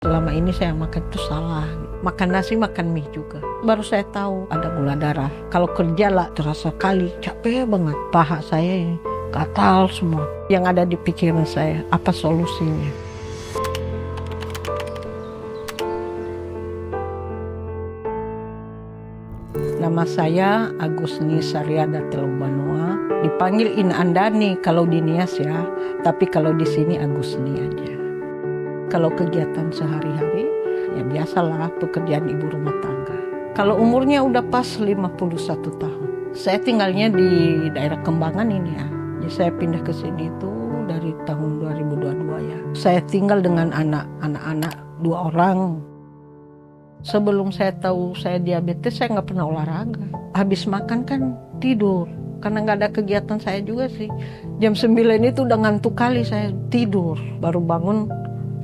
Selama ini saya makan itu salah. Makan nasi, makan mie juga. Baru saya tahu ada gula darah. Kalau kerja lah terasa kali, capek banget. Paha saya ini gatal semua. Yang ada di pikiran saya, apa solusinya? Nama saya Agusni Saryada Telubanoa. Dipanggil Ina Andani kalau di Nias ya, tapi kalau di sini Agusni aja. Kalau kegiatan sehari-hari, ya biasalah pekerjaan ibu rumah tangga. Kalau umurnya udah pas 51 tahun. Saya tinggalnya di daerah Kembangan ini ya. Jadi saya pindah ke sini itu dari tahun 2022 ya. Saya tinggal dengan anak-anak 2 orang. Sebelum saya tahu saya diabetes, saya nggak pernah olahraga. Habis makan kan tidur. Karena nggak ada kegiatan saya juga sih. Jam 9 itu udah ngantuk kali saya tidur. Baru bangun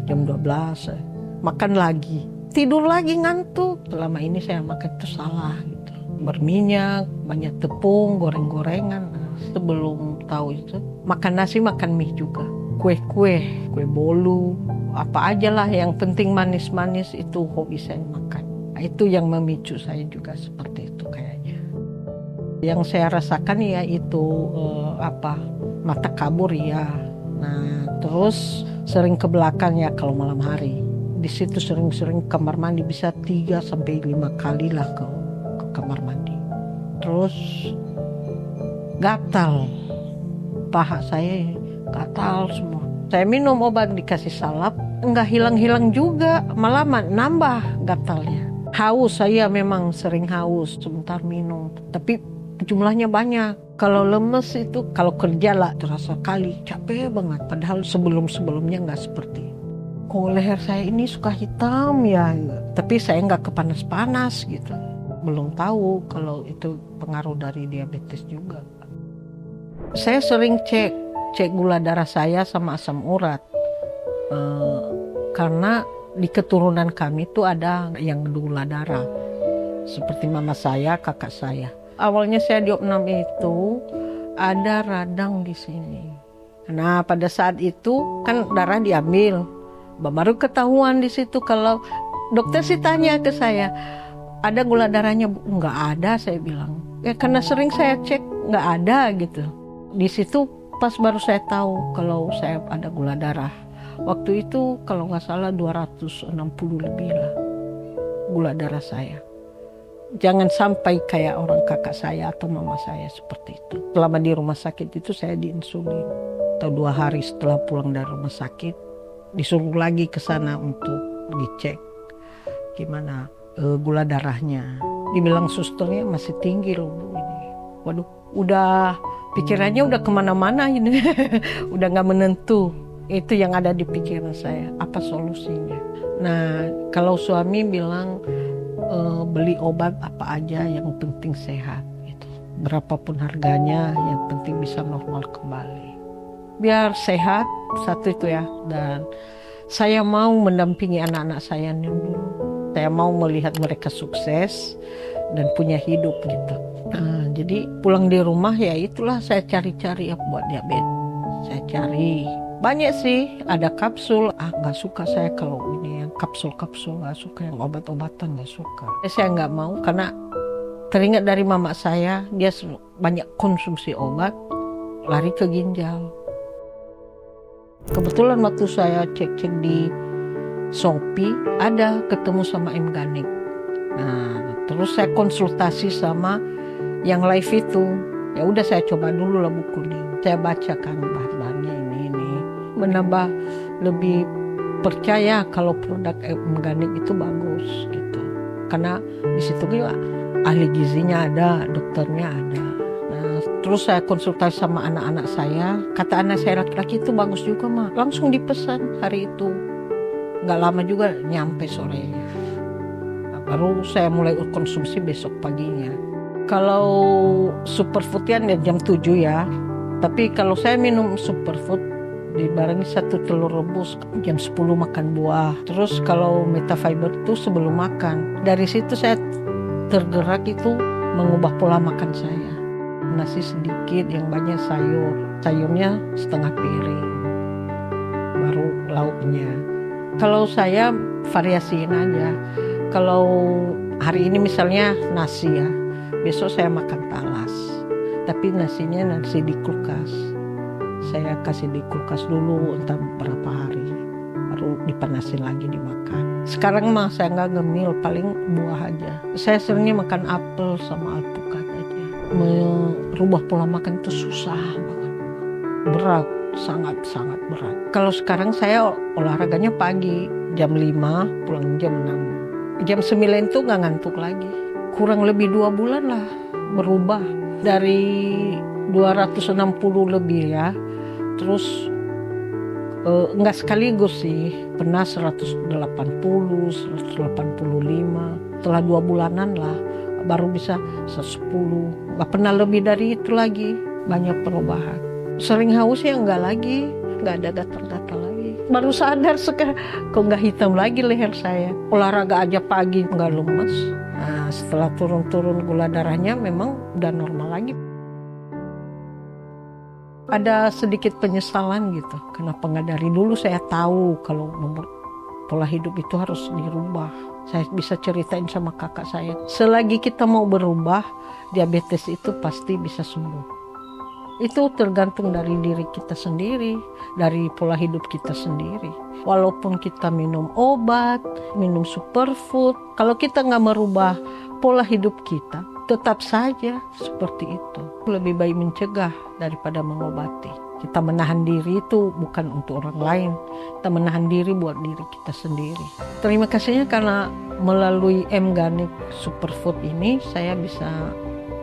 jam 12, makan lagi. Tidur lagi ngantuk. Selama ini saya makan itu salah gitu. Berminyak, banyak tepung, goreng-gorengan. Sebelum tahu itu, makan nasi, makan mie juga. Kue bolu, apa aja lah yang penting manis-manis itu hobi saya makan. Nah, itu yang memicu saya juga seperti itu kayaknya. Yang saya rasakan ya itu mata kabur ya. Nah terus sering ke belakang ya kalau malam hari. Di situ sering-sering kamar mandi bisa 3-5 kali lah ke kamar mandi. Terus gatal, paha saya gatal semua. Saya minum obat dikasih salep, enggak hilang-hilang juga, malah nambah gatalnya. Haus, saya memang sering haus sebentar minum, tapi jumlahnya banyak. Kalau lemes itu, kalau kerja lah terasa kali, capek banget. Padahal sebelumnya nggak seperti itu. Kok leher saya ini suka hitam ya, tapi saya nggak kepanas-panas gitu. Belum tahu kalau itu pengaruh dari diabetes juga. Saya sering cek gula darah saya sama asam urat. Karena di keturunan kami itu ada yang gula darah. Seperti mama saya, kakak saya. Awalnya saya diopnam itu ada radang di sini. Nah pada saat itu kan darah diambil, baru ketahuan di situ. Kalau dokter sih tanya ke saya, ada gula darahnya? Nggak ada, saya bilang. Ya karena sering saya cek nggak ada gitu. Di situ pas baru saya tahu kalau saya ada gula darah. Waktu itu kalau nggak salah 260 lebih lah gula darah saya. Jangan sampai kayak orang kakak saya atau mama saya seperti itu. Selama di rumah sakit itu saya diinsulin. Atau 2 hari setelah pulang dari rumah sakit, disuruh lagi ke sana untuk dicek gimana gula darahnya. Dibilang susternya masih tinggi loh Bu ini. Waduh, udah pikirannya udah kemana-mana ini. Udah gak menentu. Itu yang ada di pikiran saya. Apa solusinya? Nah, kalau suami bilang beli obat apa aja yang penting sehat gitu. Berapapun harganya yang penting bisa normal kembali. Biar sehat, satu itu ya. Dan saya mau mendampingi anak-anak saya dulu. Saya mau melihat mereka sukses dan punya hidup gitu. Nah, jadi pulang di rumah ya itulah saya cari-cari buat diabetes. Saya cari. Banyak sih, ada kapsul. Nggak suka saya kalau ini yang kapsul-kapsul, nggak suka yang obat-obatan, nggak suka. Saya nggak mau karena teringat dari mama saya, dia banyak konsumsi obat, lari ke ginjal. Kebetulan waktu saya cek-cek di Shopee, ada ketemu sama M-Ganik. Nah, terus saya konsultasi sama yang live itu. Ya udah saya coba dulu lah buku ini. Saya bacakan bahan-bahannya ini. Menambah lebih percaya kalau produk M-Ganik itu bagus gitu. Karena di situ juga ahli gizinya ada, dokternya ada. Nah, terus saya konsultasi sama anak-anak saya. Kata anak saya laki-laki itu bagus juga mah. Langsung dipesan hari itu. Nggak lama juga nyampe sorenya. Nah, baru saya mulai konsumsi besok paginya. Kalau superfoodian ya jam 7 ya. Tapi kalau saya minum superfood dibarengi 1 telur rebus, jam 10 makan buah. Terus kalau Metafiber itu sebelum makan. Dari situ saya tergerak itu mengubah pola makan saya. Nasi sedikit, yang banyak sayur. Sayurnya setengah piring. Baru lauknya. Kalau saya variasiin aja. Kalau hari ini misalnya nasi ya, besok saya makan talas. Tapi nasinya nasi di kulkas. Saya kasih di kulkas dulu entah berapa hari. Baru dipanasin lagi dimakan. Sekarang mah saya nggak gemil, paling buah aja. Saya seringnya makan apel sama alpukat aja. Merubah pola makan itu susah banget. Berat. Sangat berat. Kalau sekarang saya olahraganya pagi, jam 5, pulang jam 6. Jam 9 itu nggak ngantuk lagi. Kurang lebih 2 bulan lah berubah. Dari 260 lebih ya, terus nggak sekaligus sih. Pernah 180, 185. Setelah 2 bulanan lah, baru bisa 110. Nggak pernah lebih dari itu lagi. Banyak perubahan. Sering haus ya enggak lagi, enggak ada gatal-gatal lagi. Baru sadar sekarang, kok enggak hitam lagi leher saya. Olahraga aja pagi enggak lemes. Nah, setelah turun-turun gula darahnya memang udah normal lagi. Ada sedikit penyesalan gitu, kenapa enggak dari dulu saya tahu kalau pola hidup itu harus dirubah. Saya bisa ceritain sama kakak saya, selagi kita mau berubah, diabetes itu pasti bisa sembuh. Itu tergantung dari diri kita sendiri, dari pola hidup kita sendiri. Walaupun kita minum obat, minum superfood, kalau kita nggak merubah pola hidup kita, tetap saja seperti itu. Lebih baik mencegah daripada mengobati. Kita menahan diri itu bukan untuk orang lain, kita menahan diri buat diri kita sendiri. Terima kasihnya karena melalui M-Ganik Superfood ini saya bisa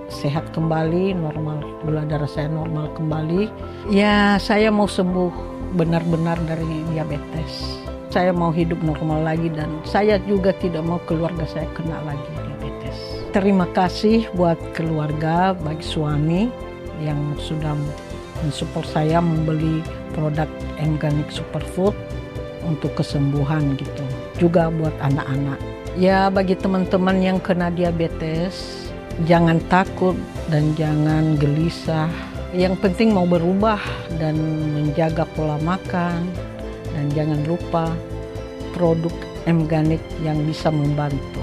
sehat kembali, normal, gula darah saya normal kembali. Ya, saya mau sembuh benar-benar dari diabetes. Saya mau hidup normal lagi dan saya juga tidak mau keluarga saya kena lagi diabetes. Terima kasih buat keluarga, baik suami yang sudah mensupport saya membeli produk M-Ganik Superfood untuk kesembuhan gitu. Juga buat anak-anak. Ya, bagi teman-teman yang kena diabetes, jangan takut dan jangan gelisah. Yang penting mau berubah dan menjaga pola makan. Dan jangan lupa produk M-Ganik yang bisa membantu.